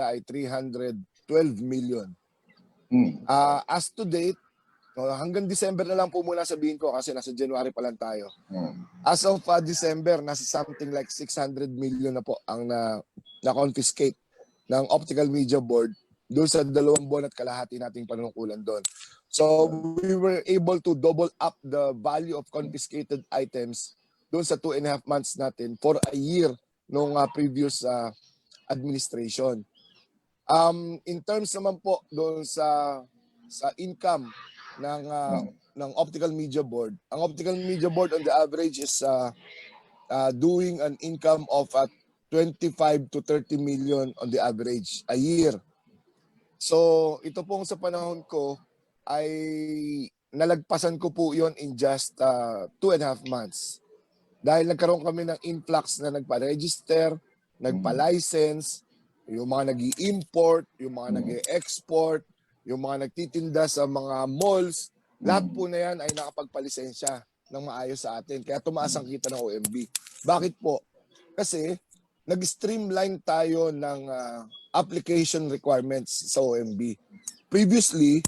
ay 312 million. As to date, hanggang December na lang po muna sabihin ko kasi nasa January pa lang tayo. As of December, nasa something like 600 million na po ang na-confiscate ng Optical Media Board doon sa 2 buwan at kalahati nating panunungkulan doon. So we were able to double up the value of confiscated items doon sa 2.5 months natin for a year nung previous administration. In terms naman po doon sa income ng Optical Media Board, ang Optical Media Board on the average is doing an income of 25 to 30 million on the average a year. So ito pong sa panahon ko ay nalagpasan ko po yon in just 2.5 months. Dahil nagkaroon kami ng influx na nagpa-register, nagpa-license, yung mga nag-i-import, yung mga nag-i-export, yung mga nagtitinda sa mga malls, lahat po na yan ay nakapagpalisensya ng maayos sa atin. Kaya tumaas ang kita ng OMB. Bakit po? Kasi nag-streamline tayo ng application requirements sa OMB. Previously,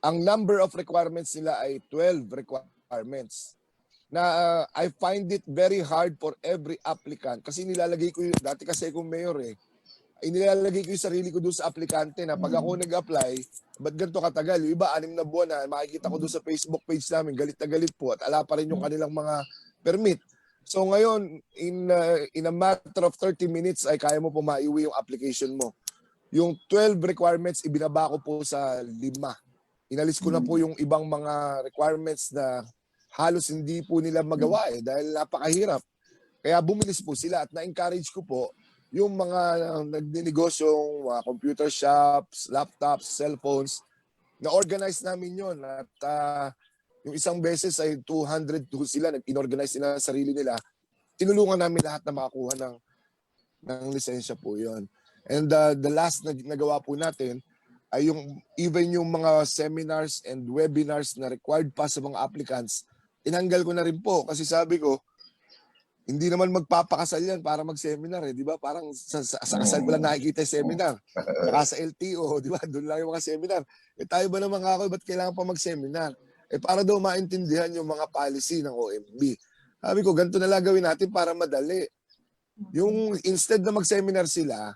ang number of requirements nila ay 12 requirements. Na I find it very hard for every applicant kasi nilalagay ko yung, dati kasi akong mayor nilalagay ko yung sarili ko doon sa aplikante na pag ako nag-apply, ba't ganito katagal? Yung iba, 6 na buwan na, makikita ko doon sa Facebook page namin, galit na galit po at ala pa rin yung kanilang mga permit. So ngayon, in a matter of 30 minutes ay kaya mo po maiwi yung application mo. Yung 12 requirements, ibinaba ko po sa 5. Inalis ko na po yung ibang mga requirements na halos hindi po nila magawa dahil napakahirap. Kaya bumilis po sila at na-encourage ko po yung mga nagninegosyo, computer shops, laptops, cellphones, na-organize namin yon at yung isang beses ay 200 sila, in-organize nila sa sarili nila. Tinulungan namin lahat na makakuha ng lisensya po yon. And the last na nagawa po natin ay even yung mga seminars and webinars na required pa sa mga applicants, tinanggal ko na rin po kasi sabi ko, hindi naman magpapakasal yan para mag-seminar di ba? Parang sa kasal ko lang nakikita yung seminar. Saka sa LTO, di ba? Doon lang yung mga seminar. Tayo ba naman ako, ba't kailangan pa mag-seminar? Para daw maintindihan yung mga policy ng OMB. Sabi ko, ganito na lang gawin natin para madali. Yung instead na mag-seminar sila,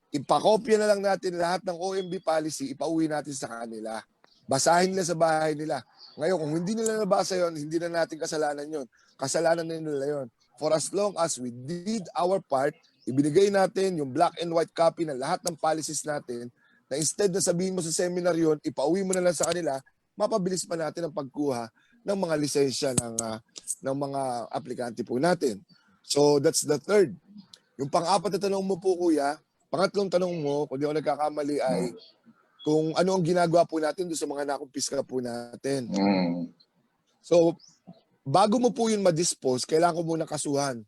ipakopya na lang natin lahat ng OMB policy, ipauwi natin sa kanila. Basahin nila sa bahay nila. Ngayon, kung hindi nila nabasa yon, hindi na natin kasalanan yon. Kasalanan na nila yon. For as long as we did our part, ibinigay natin yung black and white copy ng lahat ng policies natin, na instead na sabihin mo sa seminar yon, ipauwi mo na lang sa kanila, mapabilis pa natin ang pagkuha ng mga lisensya ng mga aplikante po natin. So that's the third. Yung pang-apat na tanong mo po, kuya, pangatlong tanong mo, kung di ako nagkakamali, ay kung ano ang ginagawa po natin doon sa mga nakumpiska po natin. So, bago mo po yun ma-dispose, kailangan ko muna kasuhan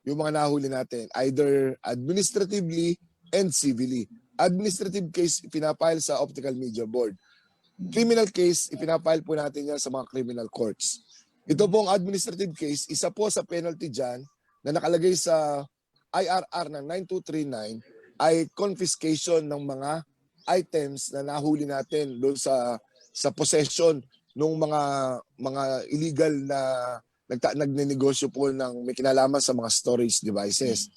yung mga nahuli natin, either administratively and civilly. Administrative case, ipinapile sa Optical Media Board. Criminal case, ipinapile po natin yan sa mga criminal courts. Ito pong administrative case, isa po sa penalty dyan na nakalagay sa IRR ng 9239 ay confiscation ng mga items na nahuli natin doon sa possession ng mga illegal na nagnenegosyo po ng may kinalaman sa mga storage devices.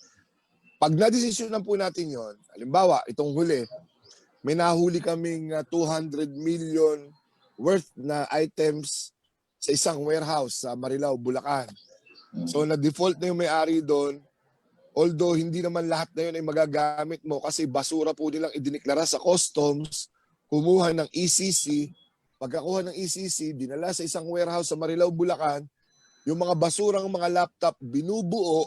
Pag na-desisyonan po natin yon, halimbawa, itong huli, may nahuli kaming 200 million worth na items sa isang warehouse sa Marilao, Bulacan. So na-default na yung may-ari doon. Although hindi naman lahat na yun ay magagamit mo kasi basura po nilang idiniklara sa customs, kumuha ng ECC, pagkakuha ng ECC, dinala sa isang warehouse sa Marilao, Bulacan, yung mga basurang mga laptop binubuo,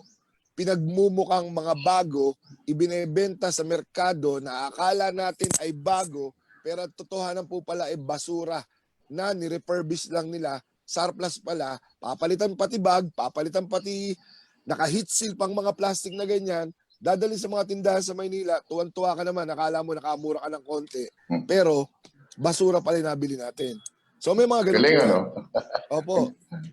pinagmumukhang mga bago, ibinebenta sa merkado na akala natin ay bago, pero totohanan po pala ay basura na nirefurbish lang nila, surplus pala, papalitan pati bag, papalitan pati naka-heat seal pang mga plastic na ganyan, dadalhin sa mga tindahan sa Maynila, tuwan-tuwa ka naman, nakala mo nakamura ka ng konti, pero basura pala nabili natin. So may mga ganun Galing, po. ano? Opo.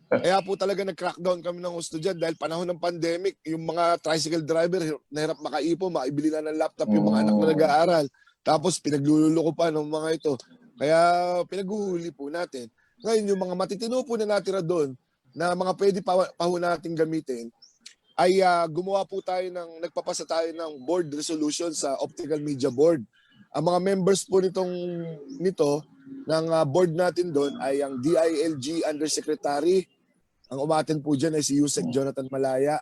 Kaya po talaga nag-crackdown kami ng gusto dyan dahil panahon ng pandemic, yung mga tricycle driver nahirap makaipo, maibili na ng laptop yung mga anak na nag-aaral. Tapos pinaglululo ko pa ng mga ito. Kaya pinaghuhuli po natin. Ngayon, yung mga matitino po na natira doon na mga pwede pa ho natin gamitin, ay gumawa po tayo nagpapasa tayo ng board resolution sa Optical Media Board. Ang mga members po nito ng board natin doon ay ang DILG Undersecretary. Ang umaten po dyan ay si Yusek Jonathan Malaya,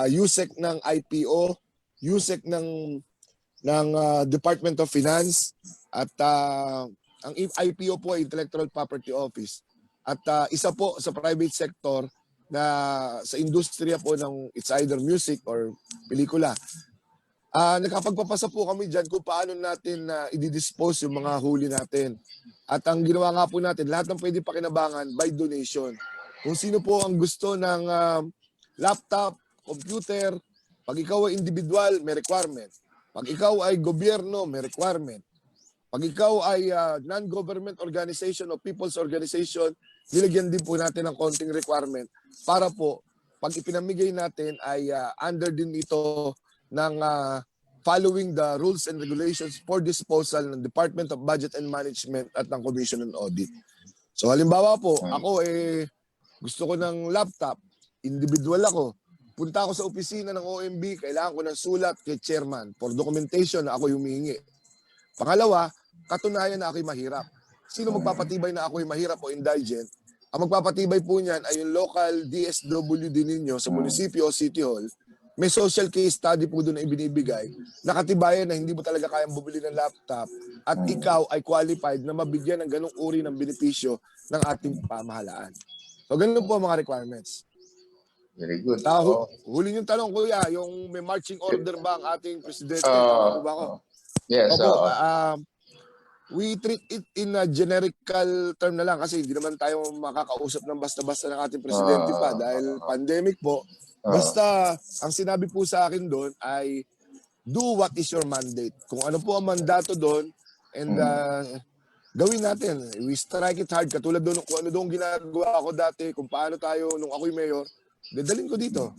Yusek ng IPO, Yusek ng Department of Finance, at ang IPO po ay Intellectual Property Office. At isa po sa private sector na sa industriya po ng it's either music or pelikula. Nakapagpapasa po kami dyan kung paano natin i-dispose yung mga huli natin. At ang ginawa nga po natin, lahat ng pwede pakinabangan by donation. Kung sino po ang gusto ng laptop, computer, pag ikaw ay individual, may requirement. Pag ikaw ay gobyerno, may requirement. Pag ikaw ay non-government organization o people's organization, nilagyan din po natin ng konting requirement para po, pag ipinamigay natin ay under din ito ng following the rules and regulations for disposal ng Department of Budget and Management at ng Commission on Audit. So halimbawa po, ako gusto ko ng laptop, individual ako, punta ako sa opisina ng OMB, kailangan ko ng sulat kay chairman for documentation na ako humihingi. Pangalawa, katunayan na ako'y mahirap. Sino magpapatibay na ako'y mahirap o indigent? Ang magpapatibay po niyan ay yung local DSWD ninyo sa munisipyo o city hall. May social case study po doon na ibinibigay. Nakatibayan na hindi mo talaga kayang bumili ng laptop at ikaw ay qualified na mabigyan ng ganung uri ng benepisyo ng ating pamahalaan. So ganun po ang mga requirements. Very good. Huli yung tanong, kuya, yung may marching order ba ang ating presidente? Tama po ba ako? Yes. Opo, we treat it in a generical term na lang kasi hindi naman tayo makakausap ng basta-basta ng ating presidente pa dahil pandemic po. Basta, ang sinabi po sa akin doon ay do what is your mandate. Kung ano po ang mandato doon and gawin natin. We strike it hard. Katulad doon kung ano doon ginagawa ko dati, kung paano tayo nung ako'y mayor, dadalhin ko dito.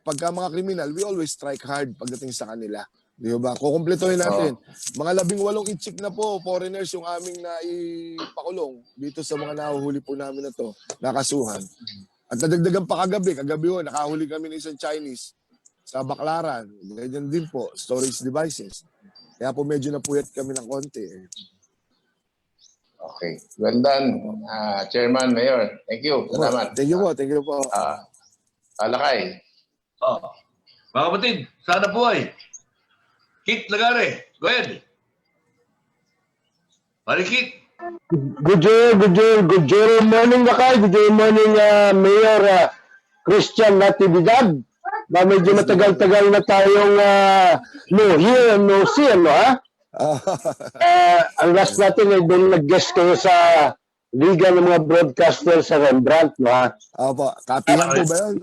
Pagka mga kriminal, we always strike hard pagdating sa kanila. Di ba? Kukumpletohin natin. Mga 18 itchik na po, foreigners yung aming naipakulong dito sa mga nahuhuli po namin na to, nakasuhan. At nadagdagan pa kagabi nakahuli kami ng isang Chinese sa Baclaran. Ganyan din po, storage devices. Kaya po medyo napuyat kami ng konti. Okay. Well done, Chairman, Mayor. Thank you. Salamat. Thank you po. Thank you po. Alakay. Mga kapatid, sana po ay Kit Lagare. Go ahead. Pari Kit. Good morning, Lakay. Good morning, Mayor Christian Natividad. Medyo matagal-tagal na tayong no hear, no see, ano ha? Ang last natin ay doon nag-guest kayo sa Liga ng mga broadcaster sa Rembrandt, no ha? Opo, kapihan po ba yun?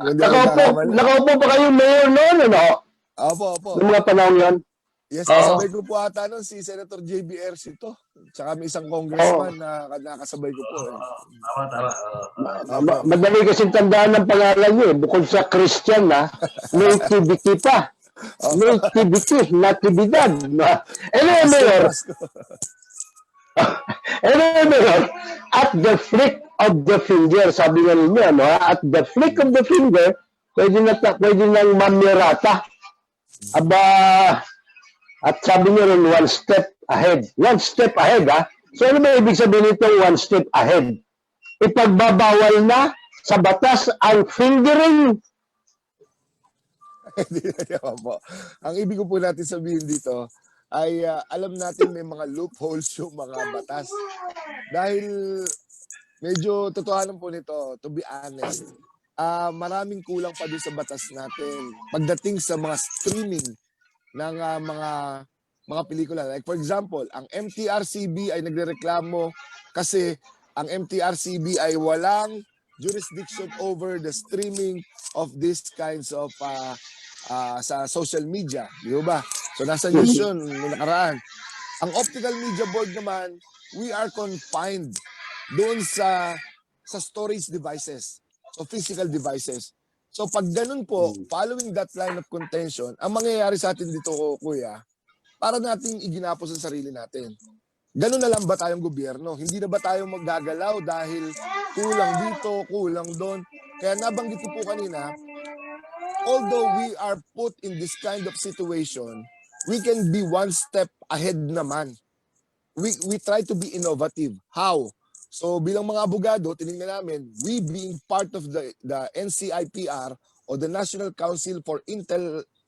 Nakaupo ba kayong mayor noon, ano? Opo. Noong mga panahon yun? Yes, kasabay ko po ata nun si Senator J.B. Erci to. Tsaka may isang congressman na nakasabay ko po. Tama. Madali kasing tandaan ng pangalan niyo. Bukod sa Christian, nativity pa. Nativity, natividad. Anyway, Mayor, at the flick of the finger, sabi nga ninyo, at the flick of the finger, pwede nang mamirata. At sabi niyo rin, one step ahead. One step ahead, ha? So ano ba ibig sabihin nito, one step ahead? Ipagbabawal na sa batas ang fingering. Ang ibig ko po natin sabihin dito ay alam natin may mga loopholes yung mga batas. Dahil medyo totohanan po nito, to be honest, maraming kulang pa din sa batas natin pagdating sa mga streaming ng mga pelikula. Like for example, ang MTRCB ay nagrereklamo kasi ang MTRCB ay walang jurisdiction over the streaming of these kinds of sa social media. Di ba? So nasa news yun, nakaraan. Ang Optical Media Board naman, we are confined doon sa storage devices. So physical devices. So pag ganun po, following that line of contention, ang mangyayari sa atin dito, kuya, para nating iginapos ang sarili natin. Ganun na lang ba tayong gobyerno? Hindi na ba tayo maggagalaw dahil kulang dito, kulang doon? Kaya nabanggit ko po kanina, although we are put in this kind of situation, we can be one step ahead naman. We try to be innovative. How? So bilang mga abogado, tinignan namin, we being part of the NCIPR o the National Council for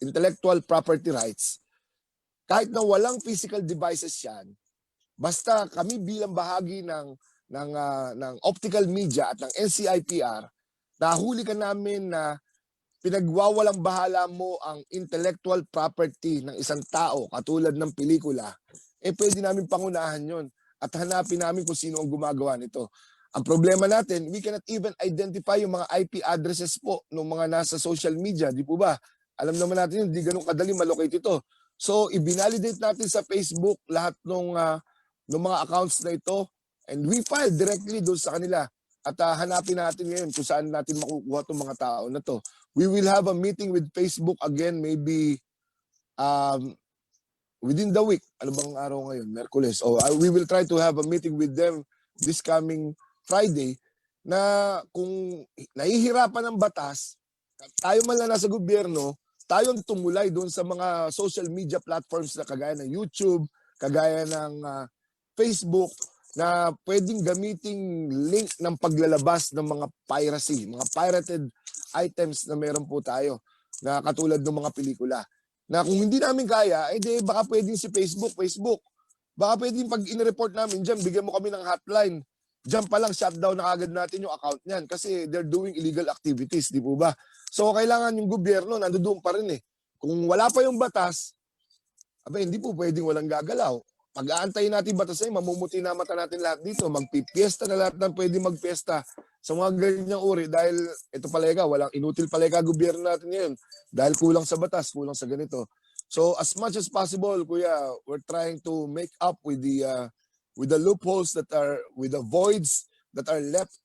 Intellectual Property Rights, kahit na walang physical devices yan, basta kami bilang bahagi ng optical media at ng NCIPR, nahuli ka namin na pinagwawalang bahala mo ang intellectual property ng isang tao katulad ng pelikula, pwede namin pangunahan yon at hanapin namin kung sino ang gumagawa nito. Ang problema natin, we cannot even identify yung mga IP addresses po ng mga nasa social media, di po ba? Alam naman natin hindi ganun kadali malocate ito. So, i-validate natin sa Facebook lahat ng mga accounts na ito and we file directly doon sa kanila at hanapin natin ngayon kung saan natin makukuha itong mga tao na to. We will have a meeting with Facebook again maybe within the week. Ano bang araw ngayon? Merkules. We will try to have a meeting with them this coming Friday na kung nahihirapan ng batas, tayo man lang nasa gobyerno, tayo ang tumulay doon sa mga social media platforms na kagaya ng YouTube, kagaya ng Facebook, na pwedeng gamiting link ng paglalabas ng mga piracy, mga pirated items na meron po tayo, na katulad ng mga pelikula. Na kung hindi namin kaya, baka pwedeng si Facebook. Baka pwedeng pag in-report namin dyan, bigyan mo kami ng hotline. Dyan pa lang, shutdown na agad natin yung account niyan kasi they're doing illegal activities, di po ba? So, kailangan yung gobyerno, nandoon pa rin eh. Kung wala pa yung batas, hindi po pwedeng walang gagalaw. Pag-aantayin natin batas na yun, mamumuti na mata natin lahat dito. Magpipiesta na lahat ng pwede magpiesta sa mga ganyang uri dahil ito palaga, walang inutil palaga gobyerno natin ngayon dahil kulang sa batas, kulang sa ganito. So as much as possible, kuya, we're trying to make up with the loopholes that are, with the voids that are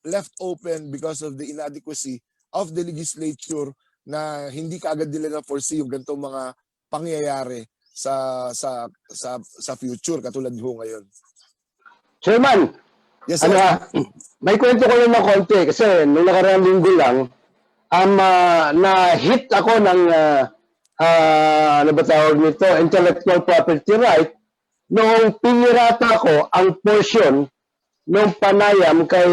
left open because of the inadequacy of the legislature na hindi kaagad nila na foresee yung ganitong mga pangyayari sa future katulad ho ngayon. Chairman, Yes, sir. may kwento ko lang ng konti kasi nung nakaraang linggo lang, na-hit ako ng, ano ba tawag nito, intellectual property right, noong pinirata ko ang portion ng panayam kay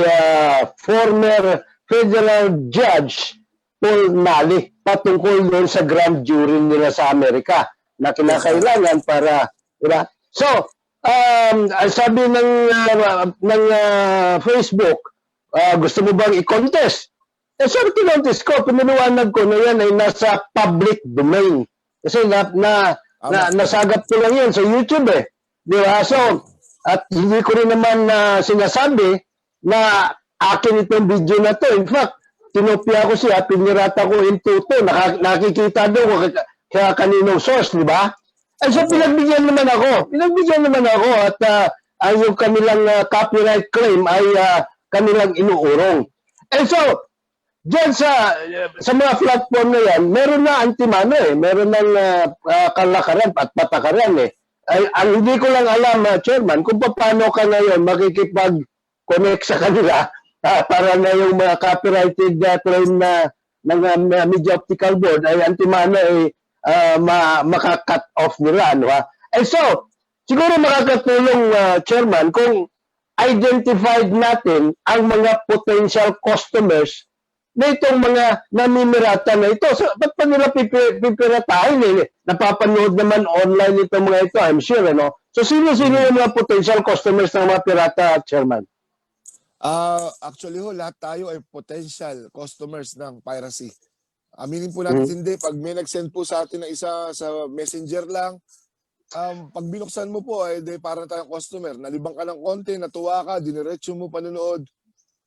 former federal judge Paul Malik patungkol doon sa grand jury nila sa Amerika na kinakailangan para, diba? So, sabi ng Facebook, gusto mo bang i-contest? So, kinontes ko, pinaliwanag ko na yan ay nasa public domain. Kasi nasagap ko lang yan sa YouTube eh. Di ba? So, at hindi ko rin naman sinasabi na akin itong video na to. In fact, tinopia ko siya, pinirata ko into to. Nakikita doon kaya kaninong source, di ba? And so, pinagbigyan naman ako at yung kanilang copyright claim ay kanilang inuurong. And so, dyan sa mga platform na yan, meron na antimano eh. Meron ng kalakaran at patakaran eh. Ang hindi ko lang alam, Chairman, kung paano ka ngayon makikipag-connect sa kanila para na yung mga copyrighted claim na ng Media Optical Board ay antimano ay maka-cut off nila. Ano, ha? And so, siguro makakatulong, Chairman, kung identified natin ang mga potential customers na itong mga namimirata na ito. So, ba't pa nila pipiratahin eh? Napapanood naman online itong mga ito, I'm sure. Ano? So, sino-sino yung mga potential customers ng mga pirata, Chairman? Actually ho, lahat tayo ay potential customers ng piracy. Aminin po natin hindi. Pag may nag-send po sa atin na isa sa messenger lang, pag binuksan mo po ay para tayong customer. Nalibang ka ng konti, natuwa ka, diniretso mo panonood.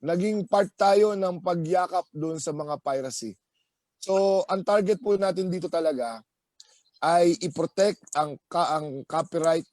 Naging part tayo ng pagyakap doon sa mga piracy. So, ang target po natin dito talaga ay i-protect ang copyright